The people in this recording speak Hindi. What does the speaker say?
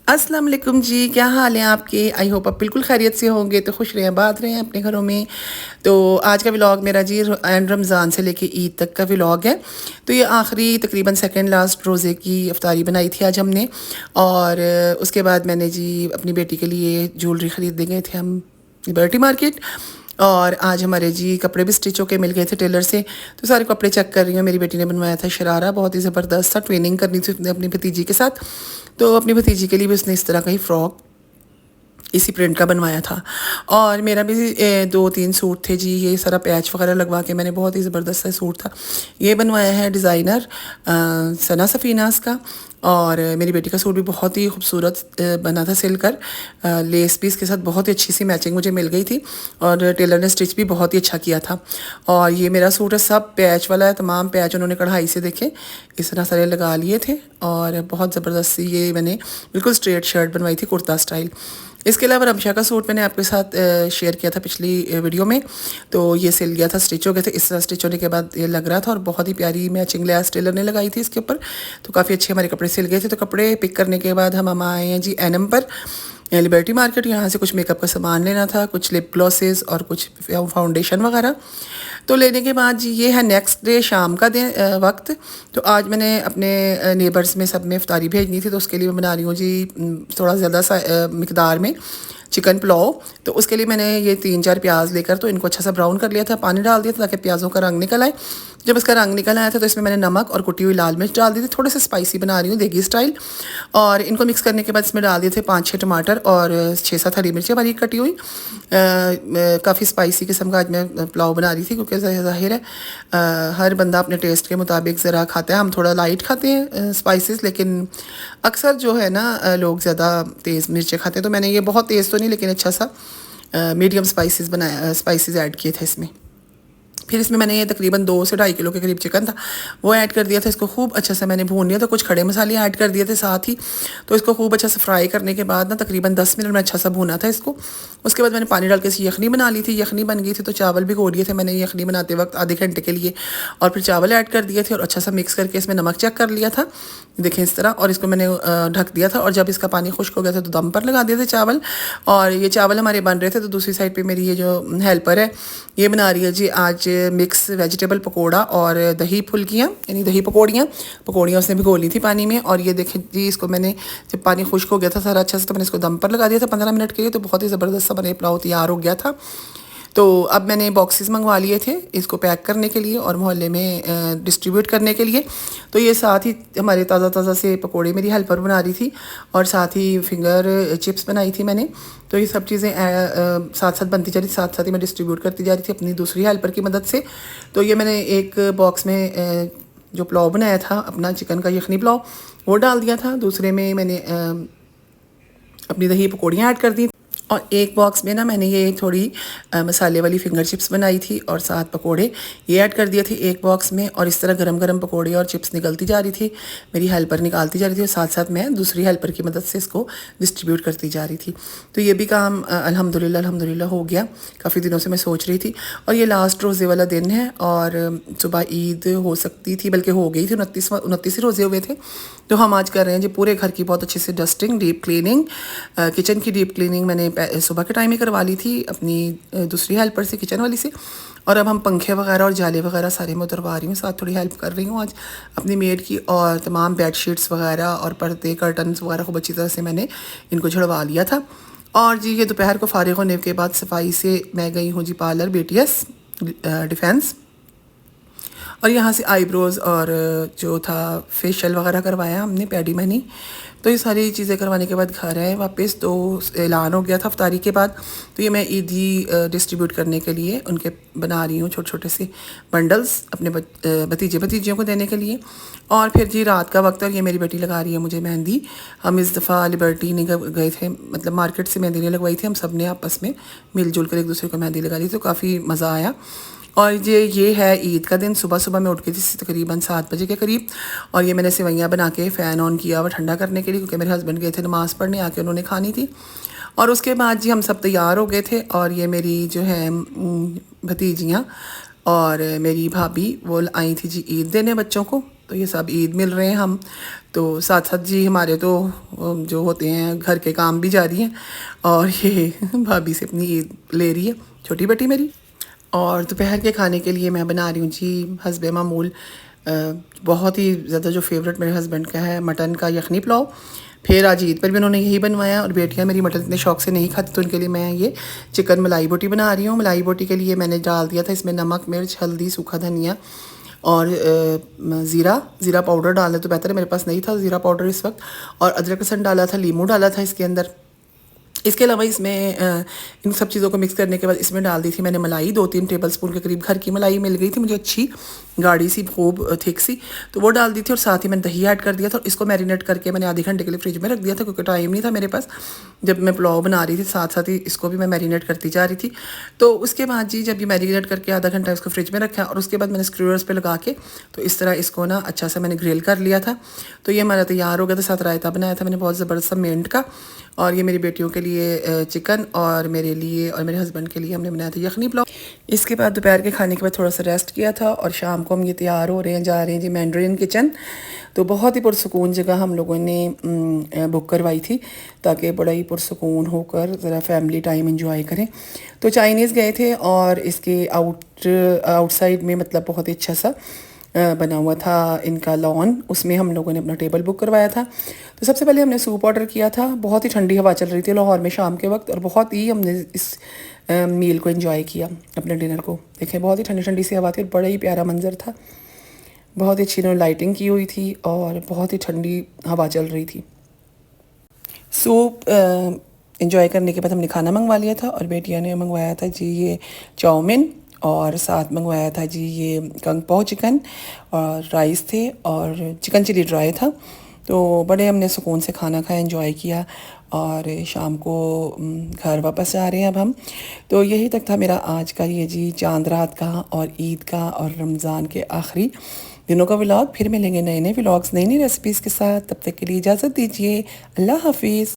अस्सलाम वालेकुम जी, क्या हाल है आपके? आई होप आप बिल्कुल खैरियत से होंगे, तो खुश रहें, आबाद रहें अपने घरों में। तो आज का व्लॉग मेरा जी एंड रमज़ान से लेके ईद तक का व्लॉग है। तो ये आखिरी तकरीबन सेकंड लास्ट रोज़े की इफ्तारी बनाई थी आज हमने। और उसके बाद मैंने जी अपनी बेटी के लिए ज्वेलरी ख़रीदने गए थे हम लिबर्टी मार्केट। और आज हमारे जी कपड़े भी स्टिच होके मिल गए थे टेलर से। तो सारे कपड़े चेक कर रही हूँ। मेरी बेटी ने बनवाया था शरारा, बहुत ही ज़बरदस्त था। ट्रेनिंग करनी थी उसने अपनी भतीजी के साथ, तो अपनी भतीजी के लिए भी उसने इस तरह का ही फ्रॉक इसी प्रिंट का बनवाया था। और मेरा भी 2-3 सूट थे जी। ये सारा पैच वगैरह लगवा के मैंने, बहुत ही ज़बरदस्त सा सूट था। ये बनवाया है डिज़ाइनर सना सफ़ीनास का। और मेरी बेटी का सूट भी बहुत ही खूबसूरत बना था सिलकर। लेस भी इसके साथ बहुत ही अच्छी सी मैचिंग मुझे मिल गई थी। और टेलर ने स्टिच भी बहुत ही अच्छा किया था। और ये मेरा सूट है, सब पैच वाला है। तमाम पैच उन्होंने कढ़ाई से देखे इस तरह सारे लगा लिए थे। और बहुत ज़बरदस्त सी ये मैंने बिल्कुल स्ट्रेट शर्ट बनवाई थी, कुर्ता स्टाइल। इसके अलावा रमशा का सूट मैंने आपके साथ शेयर किया था पिछली वीडियो में। तो ये सिल गया था, स्टिच हो गए थे। इस तरह स्टिच होने के बाद ये लग रहा था, और बहुत ही प्यारी मैचिंग लैस टेलर ने लगाई थी इसके ऊपर। तो काफ़ी अच्छे हमारे कपड़े सिल गए थे। तो कपड़े पिक करने के बाद हम आए हैं जी एनएम पर, लिबर्टी मार्केट। यहाँ से कुछ मेकअप का सामान लेना था, कुछ लिप ग्लॉसेस और कुछ फाउंडेशन वगैरह। तो लेने के बाद जी ये है नेक्स्ट डे शाम का वक्त। तो आज मैंने अपने नेबर्स में सब में इफ्तारी भेजनी थी, तो उसके लिए मैं बना रही हूँ जी थोड़ा ज़्यादा सा मिकदार में चिकन पुलाव। तो उसके लिए मैंने ये 3-4 प्याज लेकर तो इनको अच्छा सा ब्राउन कर लिया था, पानी डाल दिया था ताकि प्याज़ों का रंग निकल आए। जब इसका रंग निकल आया था तो इसमें मैंने नमक और कुटी हुई लाल मिर्च डाल दी थी। थोड़े से स्पाइसी बना रही हूँ देगी स्टाइल। और इनको मिक्स करने के बाद इसमें डाल दिए थे 5-6 टमाटर और 6-7 हरी मिर्चें बारीक कटी हुई। काफ़ी स्पाइसी किस्म का आज मैं पुलाव बना रही थी, क्योंकि ज़ाहिर है हर बंदा अपने टेस्ट के मुताबिक ज़रा खाता है। हम थोड़ा लाइट खाते हैं स्पाइसेस, लेकिन अक्सर जो है ना लोग ज़्यादा तेज़ मिर्चें खाते हैं। तो मैंने ये बहुत तेज़ तो नहीं, लेकिन अच्छा सा मीडियम स्पाइसेस ऐड किए थे इसमें। फिर इसमें मैंने ये तकरीबन 2 से 2.5 किलो के करीब चिकन था, वो ऐड कर दिया था। इसको खूब अच्छा सा मैंने भून लिया था। कुछ खड़े मसाले ऐड कर दिए थे साथ ही। तो इसको खूब अच्छा सा फ्राई करने के बाद ना तकरीबन 10 मिनट में अच्छा सा भूना था इसको। उसके बाद मैंने पानी डाल के इसी यखनी बना ली थी। यखनी बन गई थी तो चावल भी भिगो लिए थे मैंने यखनी बनाते वक्त आधे घंटे के लिए। और फिर चावल ऐड कर दिए थे और अच्छा सा मिक्स करके इसमें नमक चेक कर लिया था, देखें इस तरह। और इसको मैंने ढक दिया था। और जब इसका पानी खुश्क हो गया था तो दम पर लगा दिए थे चावल। और ये चावल हमारे बन रहे थे, तो दूसरी साइड पर मेरी ये जो हेल्पर है ये बना रही है जी आज मिक्स वेजिटेबल पकोड़ा और दही फुल्कियाँ, यानी दही पकौड़ियाँ उसने भिगो ली थी पानी में। और ये देखें जी, इसको मैंने जब पानी खुश्क हो गया था सारा अच्छा से, तो मैंने इसको दम पर लगा दिया था 15 मिनट के लिए। तो बहुत ही ज़बरदस्त सा बने पुलाव तैयार हो गया था। तो अब मैंने बॉक्सेस मंगवा लिए थे इसको पैक करने के लिए और मोहल्ले में डिस्ट्रीब्यूट करने के लिए। तो ये साथ ही हमारे ताज़ा ताज़ा से पकोड़े मेरी हेल्पर बना रही थी, और साथ ही फिंगर चिप्स बनाई थी मैंने। तो ये सब चीज़ें साथ साथ बनती जा रही, साथ साथ ही मैं डिस्ट्रीब्यूट करती जा रही थी अपनी दूसरी हेल्पर की मदद से। तो ये मैंने एक बॉक्स में जो पुलाव बनाया था अपना चिकन का यखनी पुलाव, वो डाल दिया था। दूसरे में मैंने अपनी दही पकौड़ियाँ ऐड कर दी। और एक बॉक्स में ना मैंने ये थोड़ी मसाले वाली फिंगर चिप्स बनाई थी और साथ पकोड़े ये ऐड कर दिए थे एक बॉक्स में। और इस तरह गरम गरम पकोड़े और चिप्स निकलती जा रही थी, मेरी हेल्पर निकालती जा रही थी, और साथ साथ मैं दूसरी हेल्पर की मदद से इसको डिस्ट्रीब्यूट करती जा रही थी। तो ये भी काम अल्हम्दुलिल्लाह हो गया। काफ़ी दिनों से मैं सोच रही थी। और ये लास्ट रोज़े वाला दिन है, और सुबह ईद हो सकती थी, बल्कि हो गई थी। 29 ही रोज़े हुए थे। तो हम आज कर रहे हैं जी पूरे घर की बहुत अच्छे से डस्टिंग, डीप क्लीनिंग। किचन की डीप क्लीनिंग मैंने सुबह के टाइम में करवा ली थी अपनी दूसरी हेल्पर से, किचन वाली से। और अब हम पंखे वगैरह और जाले वगैरह सारे मैं उतरवा रही हूँ, साथ थोड़ी हेल्प कर रही हूँ आज अपनी मेड की। और तमाम बेडशीट्स वगैरह और पर्दे कर्टन्स वगैरह खूब अच्छी तरह से मैंने इनको झड़वा लिया था। और जी ये दोपहर को फारिग होने के बाद सफाई से मैं गई हूँ जी पार्लर BTS डिफेंस। और यहाँ से आईब्रोज़ और जो था फेशियल वगैरह करवाया हमने, पैडी मैनी। तो ये सारी चीज़ें करवाने के बाद घर आए वापस। तो ऐलान हो गया था इफ्तारी के बाद। तो ये मैं ईदी डिस्ट्रीब्यूट करने के लिए उनके बना रही हूँ छोटे छोटे से बंडल्स अपने भतीजे भतीजियों को देने के लिए। और फिर जी रात का वक्त, और ये मेरी बेटी लगा रही है मुझे मेहंदी। हम इस दफ़ा लिबर्टी नहीं गए थे, मतलब मार्केट से मेहंदी नहीं लगवाई थी, हम सब ने आपस में मिलजुल कर एक दूसरे को मेहंदी लगा ली। तो काफ़ी मज़ा आया। और ये है ईद का दिन। सुबह सुबह मैं उठ गई थी तकरीबन 7 बजे के करीब। और ये मैंने सेवैयाँ बना के फ़ैन ऑन किया हुआ ठंडा करने के लिए, क्योंकि मेरे हस्बैंड गए थे नमाज़ पढ़ने, आके उन्होंने खानी थी। और उसके बाद जी हम सब तैयार हो गए थे। और ये मेरी जो है भतीजियाँ और मेरी भाभी वो आई थी जी ईद देने बच्चों को। तो ये सब ईद मिल रहे हैं हम। तो साथ साथ जी हमारे तो जो होते हैं घर के काम भी जारी हैं। और ये भाभी से अपनी ईद ले रही है छोटी बेटी मेरी। और दोपहर के खाने के लिए मैं बना रही हूँ जी हस्बे मामूल बहुत ही ज़्यादा जो फेवरेट मेरे हस्बैंड का है मटन का यखनी पुलाव। फिर आज ईद पर भी उन्होंने यही बनवाया और बेटियां मेरी मटन इतने शौक से नहीं खाती तो उनके लिए मैं ये चिकन मलाई बोटी बना रही हूँ। मलाई बोटी के लिए मैंने डाल दिया था इसमें नमक, मिर्च, हल्दी, सूखा धनिया और ज़ीरा पाउडर डालना तो बेहतर है, मेरे पास नहीं था ज़ीरा पाउडर इस वक्त। और अदरक लहसुन डाला था, लीमू डाला था इसके अंदर। इसके अलावा इसमें इन सब चीज़ों को मिक्स करने के बाद इसमें डाल दी थी मैंने मलाई, 2-3 टेबलस्पून के करीब घर की मलाई मिल गई थी मुझे, अच्छी गाढ़ी सी खूब थिक सी, तो वो डाल दी थी। और साथ ही मैंने दही ऐड कर दिया था और इसको मैरिनेट करके मैंने आधे घंटे के लिए फ्रिज में रख दिया था क्योंकि टाइम नहीं था मेरे पास जब मैं पुलाव बना रही थी, साथ साथ ही इसको भी मैं मैरिनेट करती जा रही थी। तो उसके बाद जी जब ये मैरिनेट करके आधा घंटा इसको फ्रिज में रखा और उसके बाद मैंने स्क्रूअर्स पे लगा के तो इस तरह इसको ना अच्छा सा मैंने ग्रिल कर लिया था। तो ये हमारा तैयार हो गया था। साथ रायता बनाया था मैंने बहुत ज़बरदस्त मिंट का। और ये मेरी बेटियों के लिए चिकन और मेरे लिए और मेरे हस्बैंड के लिए हमने बनाया था यखनी पुलाव। इसके बाद दोपहर के खाने के बाद थोड़ा सा रेस्ट किया था और शाम को हम ये तैयार हो रहे हैं, जा रहे हैं जी मैंड्रिन किचन। तो बहुत ही पुरसकून जगह हम लोगों ने बुक करवाई थी ताकि बड़ा ही पुरसकून होकर ज़रा फैमिली टाइम एंजॉय करें। तो चाइनीज़ गए थे और इसके आउटसाइड में मतलब बहुत ही अच्छा सा बना हुआ था इनका लॉन, उसमें हम लोगों ने अपना टेबल बुक करवाया था। तो सबसे पहले हमने सूप ऑर्डर किया था। बहुत ही ठंडी हवा चल रही थी लाहौर में शाम के वक्त और बहुत ही हमने इस मील को एंजॉय किया, अपने डिनर को। देखें बहुत ही ठंडी ठंडी सी हवा थी और बड़ा ही प्यारा मंजर था। बहुत ही अच्छी इन्होंने लाइटिंग की हुई थी और बहुत ही ठंडी हवा चल रही थी। सूप एंजॉय करने के बाद हमने खाना मंगवा लिया था और बेटिया ने मंगवाया था जी ये चाउमीन और साथ मंगवाया था जी ये कंग पाओ चिकन और राइस थे और चिकन चिली ड्राई था। तो बड़े हमने सुकून से खाना खाया, एंजॉय किया और शाम को घर वापस जा रहे हैं अब हम। तो यही तक था मेरा आज का ये जी चांद रात का और ईद का और रमज़ान के आखिरी दिनों का व्लॉग। फिर मिलेंगे नए नए व्लॉग्स, नई नई रेसिपीज़ के साथ। तब तक के लिए इजाज़त दीजिए। अल्लाह हाफिज़।